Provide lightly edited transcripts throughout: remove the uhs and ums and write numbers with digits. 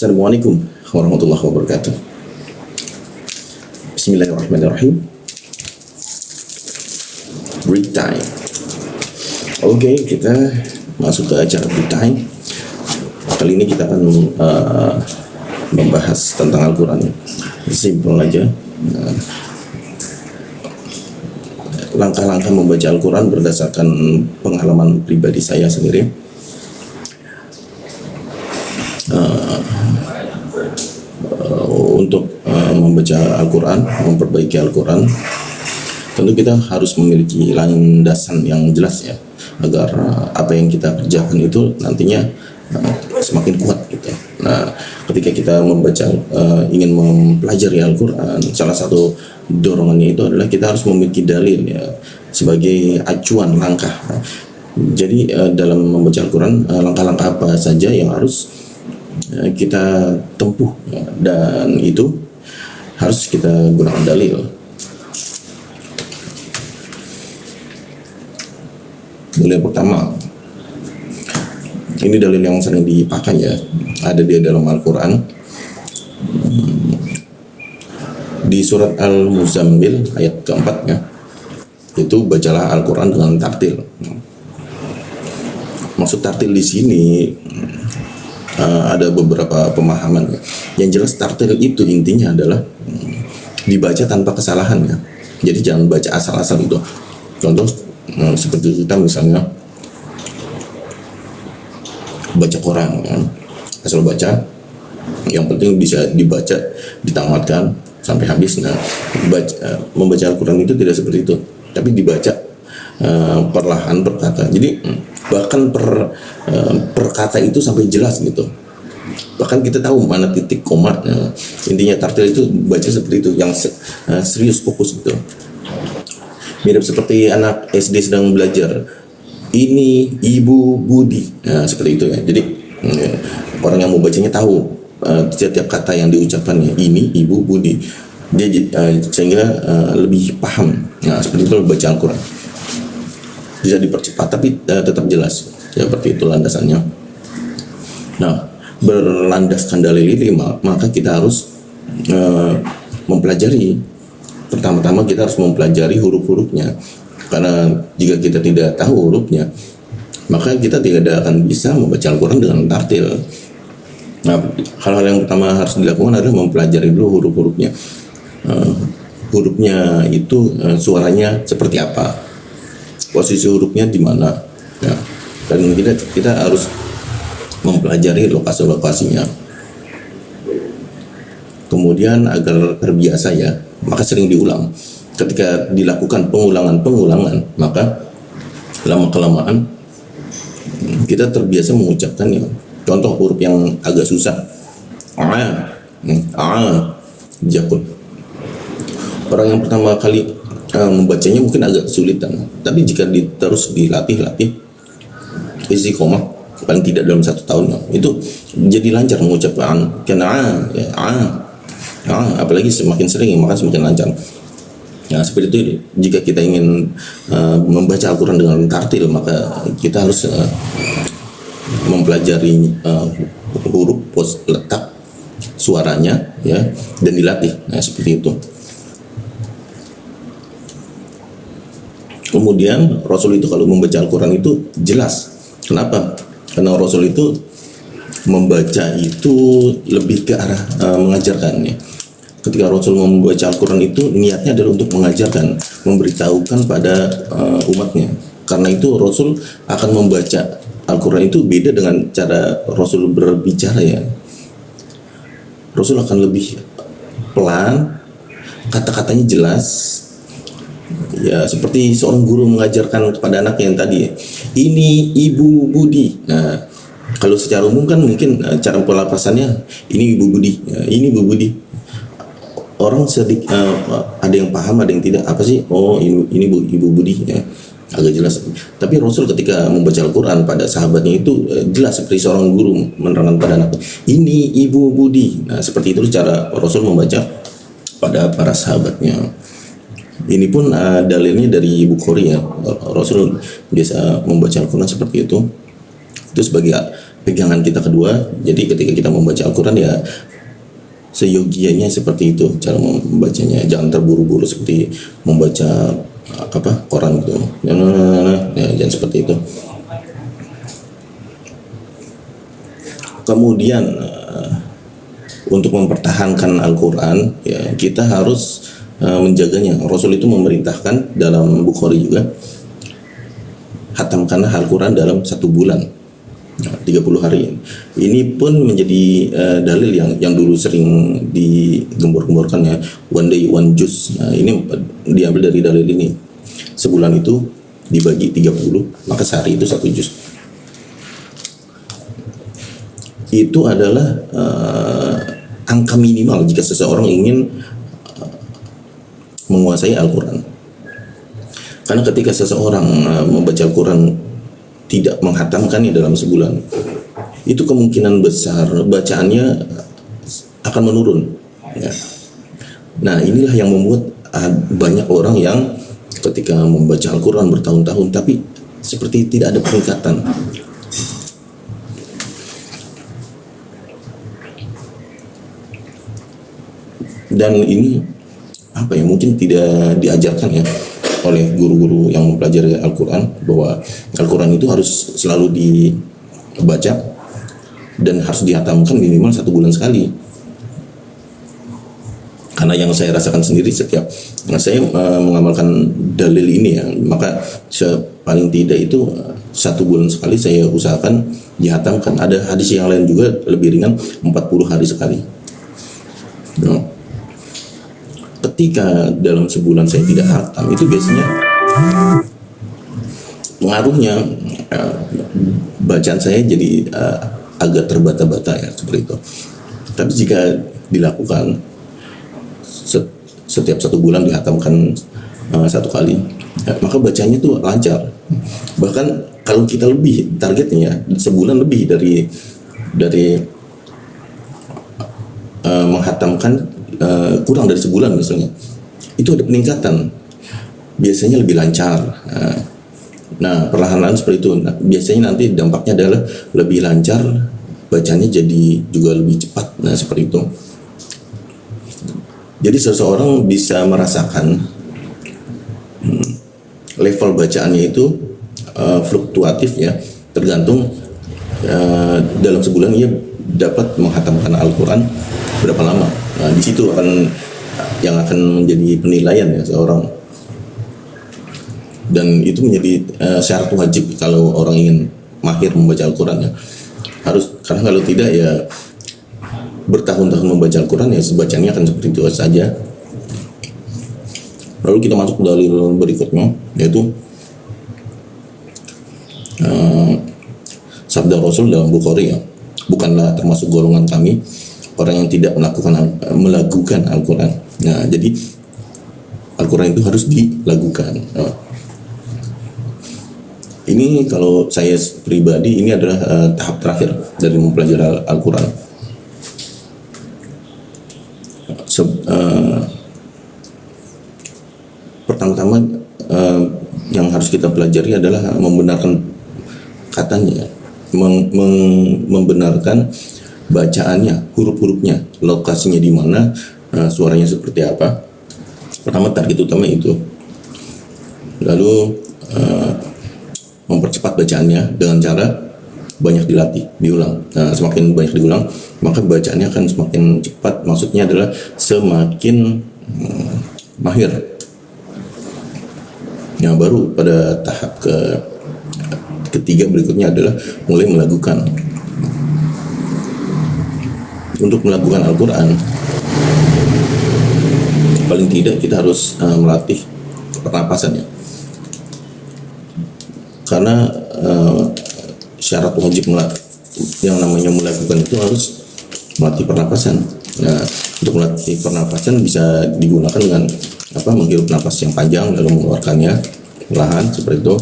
Assalamualaikum warahmatullahi wabarakatuh. Bismillahirrahmanirrahim. Break time. Oke, kita masuk ke acara break time. Kali ini kita akan membahas tentang Al-Quran. Simpel aja. Langkah-langkah membaca Al-Quran berdasarkan pengalaman pribadi saya sendiri. Untuk membaca Al-Quran, memperbaiki Al-Quran, tentu kita harus memiliki landasan yang jelas ya, agar apa yang kita kerjakan itu nantinya semakin kuat gitu. Nah, ketika kita membaca, ingin mempelajari Al-Quran, salah satu dorongannya itu adalah kita harus memiliki dalil ya, sebagai acuan langkah. Jadi dalam membaca Al-Quran, langkah-langkah apa saja yang harus kita tempuh ya, dan itu harus kita gunakan dalil. Dalil pertama, ini dalil yang sering dipakai ya, ada di dalam Al-Quran di surat Al-Muzammil ayat keempat ya, itu bacalah Al-Quran dengan tartil. Maksud tartil di sini ada beberapa pemahaman ya. Yang jelas tartil itu intinya adalah dibaca tanpa kesalahan ya. Jadi jangan baca asal-asal gitu. Contoh seperti kita misalnya baca Quran ya. Asal baca, yang penting bisa dibaca, ditamatkan sampai habis. Nah, membaca Al-Quran itu tidak seperti itu, tapi dibaca perlahan per kata. Jadi bahkan per kata itu sampai jelas gitu. Bahkan kita tahu mana titik koma. Intinya tartil itu baca seperti itu, yang serius, fokus gitu. Mirip seperti anak SD sedang belajar. Ini Ibu Budi. Nah, seperti itu ya. Jadi orang yang mau bacanya tahu setiap kata yang diucapkannya. Ini Ibu Budi. Dia sehingga lebih paham. Nah, seperti itu baca Al-Quran. Bisa dipercepat tapi tetap jelas ya, seperti itu landasannya. Nah, berlandaskan dalil ini maka kita harus mempelajari. Pertama-tama kita harus mempelajari huruf-hurufnya, karena jika kita tidak tahu hurufnya maka kita tidak akan bisa membaca Al-Quran dengan tartil. Nah, hal-hal yang pertama harus dilakukan adalah mempelajari dulu huruf-hurufnya. Hurufnya itu suaranya seperti apa, posisi hurufnya di mana ya. Dan kita harus mempelajari lokasi-lokasinya. Kemudian agar terbiasa ya, maka sering diulang. Ketika dilakukan pengulangan, maka lama-kelamaan kita terbiasa mengucapkannya. Contoh huruf yang agak susah, jakut. Orang yang pertama kali membacanya mungkin agak kesulitan, tapi jika terus dilatih istiqomah, paling tidak dalam 1 tahun itu jadi lancar mengucapkan ya, apalagi semakin sering maka semakin lancar. Nah, seperti itu. Jika kita ingin membaca Al-Quran dengan tartil, maka kita harus mempelajari huruf, pos letak suaranya ya, dan dilatih. Nah, seperti itu. Kemudian Rasul itu kalau membaca Al-Quran itu jelas. Kenapa? Karena Rasul itu membaca itu lebih ke arah mengajarkan ya. Ketika Rasul membaca Al-Quran itu niatnya adalah untuk mengajarkan, memberitahukan pada umatnya. Karena itu Rasul akan membaca Al-Quran itu beda dengan cara Rasul berbicara ya. Rasul akan lebih pelan, kata-katanya jelas. Ya, seperti seorang guru mengajarkan kepada anaknya yang tadi ya, ini Ibu Budi. Nah, kalau secara umum kan mungkin cara pelafasannya ini Ibu Budi, ya, ini Ibu Budi. Orang sedikit ada yang paham, ada yang tidak. Apa sih? Oh, ini Ibu Budi ya, agak jelas. Tapi Rasul ketika membaca Al-Quran pada sahabatnya itu jelas seperti seorang guru menerangkan pada anaknya, ini Ibu Budi. Nah, seperti itu cara Rasul membaca pada para sahabatnya. Ini pun dalilnya dari Bukhari ya. Rasul biasa membaca Al-Quran seperti itu. Itu sebagai pegangan kita kedua. Jadi ketika kita membaca Al-Quran ya seyogianya seperti itu cara membacanya, jangan terburu-buru seperti membaca koran gitu. Ya, jangan seperti itu. Kemudian untuk mempertahankan Al-Quran ya kita harus menjaganya. Rasul itu memerintahkan dalam Bukhari juga, hatamkanlah Al-Quran dalam 1 bulan, 30 hari. Ini pun menjadi dalil yang dulu sering digembor-gemborkan ya, one day one juz. Nah, ini diambil dari dalil ini. Sebulan itu dibagi 30, maka sehari itu 1 juz. Itu adalah angka minimal jika seseorang ingin menguasai Al-Quran. Karena ketika seseorang membaca Al-Quran tidak menghatamkannya dalam sebulan, itu kemungkinan besar bacaannya akan menurun ya. Nah, inilah yang membuat banyak orang yang ketika membaca Al-Quran bertahun-tahun tapi seperti tidak ada peningkatan. Dan ini mungkin tidak diajarkan ya oleh guru-guru yang mempelajari Al-Quran, bahwa Al-Quran itu harus selalu dibaca dan harus dihatamkan minimal 1 bulan sekali. Karena yang saya rasakan sendiri setiap saya mengamalkan dalil ini ya, maka paling tidak itu 1 bulan sekali saya usahakan dihatamkan. Ada hadis yang lain juga lebih ringan, 40 hari sekali. Nah, ketika dalam sebulan saya tidak hatam, itu biasanya pengaruhnya bacaan saya jadi agak terbata-bata ya, seperti itu. Tapi jika dilakukan setiap 1 bulan dihatamkan 1 kali, maka bacanya itu lancar. Bahkan kalau kita lebih targetnya sebulan lebih dari menghatamkan kurang dari sebulan misalnya, itu ada peningkatan, biasanya lebih lancar. Nah, perlahan-lahan seperti itu. Nah, biasanya nanti dampaknya adalah lebih lancar, bacanya jadi juga lebih cepat. Nah, seperti itu. Jadi seseorang bisa merasakan level bacaannya itu fluktuatif ya, tergantung dalam sebulan ia dapat menghatamkan Al-Quran berapa lama. Nah, di situ yang akan menjadi penilaian ya seorang. Dan itu menjadi syarat wajib kalau orang ingin mahir membaca Al-Quran ya. Harus, karena kalau tidak ya bertahun-tahun membaca Al-Quran ya bacanya akan seperti itu saja. Lalu kita masuk ke dalil berikutnya, yaitu sabda Rasul dalam Bukhari ya, bukanlah termasuk golongan kami orang yang tidak melakukan Al-Quran. Nah, jadi Al-Quran itu harus dilakukan. Nah, ini kalau saya pribadi ini adalah tahap terakhir dari mempelajari Al-Quran. Pertama-tama yang harus kita pelajari adalah membenarkan katanya, membenarkan bacaannya, huruf-hurufnya, lokasinya di mana, suaranya seperti apa. Pertama, target utama itu. Lalu mempercepat bacaannya dengan cara banyak dilatih, diulang. Nah, semakin banyak diulang, maka bacaannya akan semakin cepat. Maksudnya adalah semakin mahir. Nah, baru pada tahap ketiga berikutnya adalah mulai melakukan. Untuk melakukan Al-Quran, paling tidak kita harus melatih pernapasannya. Karena syarat wajib yang namanya melakukan itu harus melatih pernapasan. Nah, untuk melatih pernapasan bisa digunakan dengan menghirup napas yang panjang lalu mengeluarkannya perlahan seperti itu,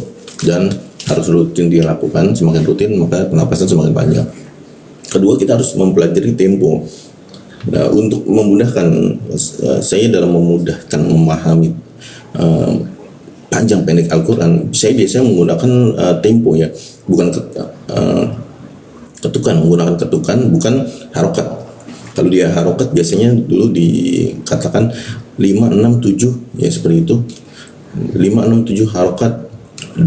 dan harus rutin dilakukan. Semakin rutin maka pernapasan semakin panjang. Kedua, kita harus mempelajari tempo. Nah, untuk memudahkan saya dalam memudahkan memahami panjang pendek Al-Quran, saya biasanya menggunakan tempo ya, bukan ketukan, menggunakan ketukan bukan harokat. Kalau dia harokat biasanya dulu dikatakan 5, 6, 7 ya seperti itu. 5, 6, 7 harokat, 2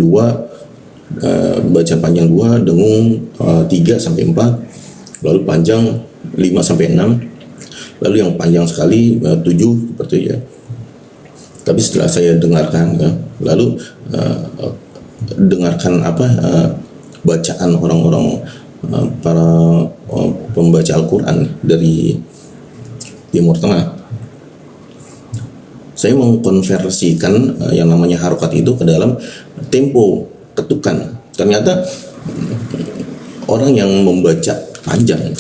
baca panjang 2, dengung 3 sampai 4, lalu panjang 5 sampai 6, lalu yang panjang sekali 7 seperti itu ya. Tapi setelah saya dengarkan ya, lalu dengarkan bacaan orang-orang para pembaca Al-Quran dari Timur Tengah, saya mengkonversikan yang namanya harokat itu ke dalam tempo ketukan. Ternyata orang yang membaca panjang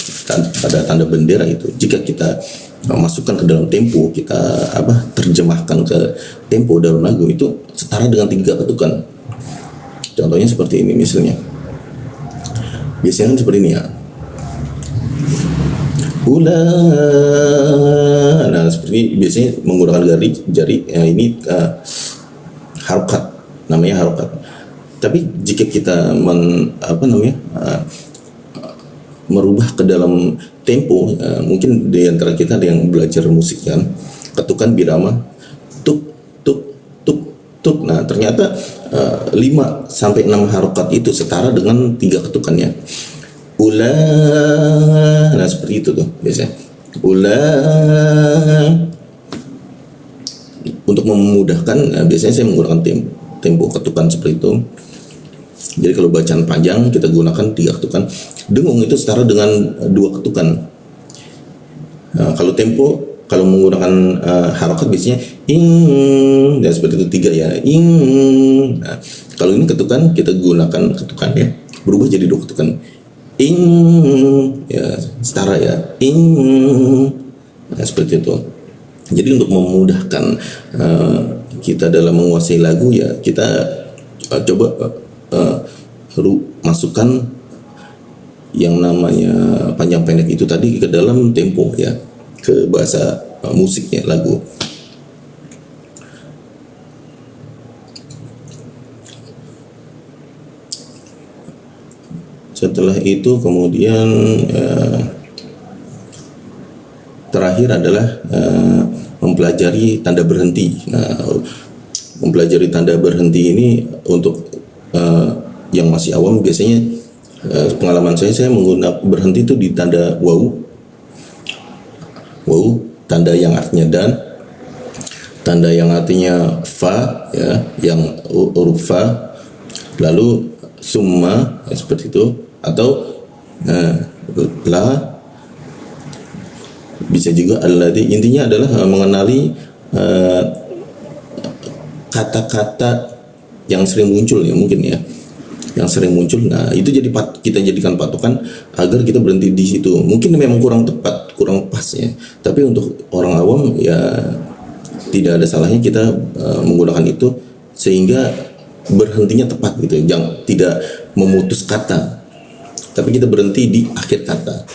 pada tanda bendera itu, jika kita masukkan ke dalam tempo, kita terjemahkan ke tempo dalam lagu itu setara dengan 3 ketukan. Contohnya seperti ini misalnya. Biasanya kan seperti ini ya. Nah seperti biasanya menggunakan jari ini harokat, namanya harokat. Tapi jika kita merubah ke dalam tempo, mungkin di antara kita ada yang belajar musik kan, ketukan birama, tuk tuk tuk tuk. Nah ternyata 5 sampai 6 harokat itu setara dengan 3 ketukannya. Nah seperti itu tuh biasanya. Untuk memudahkan, biasanya saya menggunakan tempo ketukan seperti itu. Jadi kalau bacaan panjang kita gunakan 3 ketukan. Dengung itu setara dengan 2 ketukan. Nah, kalau menggunakan harokat biasanya ing, dan seperti itu 3 ya, ing. Nah, kalau ini ketukan, kita gunakan ketukan ya, berubah jadi 2 ketukan. Ing, ya setara ya, ing. Nah, seperti itu. Jadi untuk memudahkan kita dalam menguasai lagu ya, kita coba masukkan yang namanya panjang pendek itu tadi ke dalam tempo ya, ke bahasa musiknya lagu. Setelah itu kemudian terakhir adalah mempelajari tanda berhenti. Nah, mempelajari tanda berhenti ini untuk yang masih awam biasanya, pengalaman saya menggunakan berhenti itu di tanda waw, tanda yang artinya dan, tanda yang artinya fa ya, yang huruf fa, lalu summa ya, seperti itu, atau la, bisa juga alladhi. Intinya adalah mengenali kata-kata yang sering muncul ya, mungkin ya, yang sering muncul. Nah itu kita jadikan patokan agar kita berhenti di situ. Mungkin memang kurang tepat, kurang pas ya, tapi untuk orang awam ya tidak ada salahnya kita menggunakan itu sehingga berhentinya tepat gitu, jangan tidak memutus kata, tapi kita berhenti di akhir kata.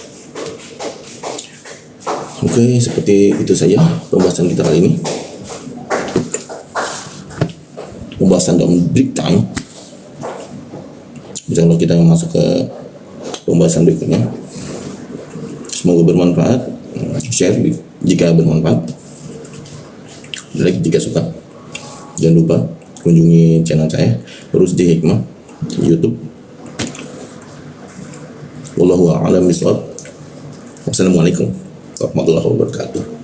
Oke, seperti itu saja pembahasan kita kali ini. Pembahasan dalam break time. Insyaallah kita masuk ke pembahasan berikutnya. Semoga bermanfaat. Share jika bermanfaat, like jika suka. Jangan lupa kunjungi channel saya Rusdi Hikmah YouTube. Wallahu a'lam bishawab. Wassalamualaikum warahmatullahi wabarakatuh.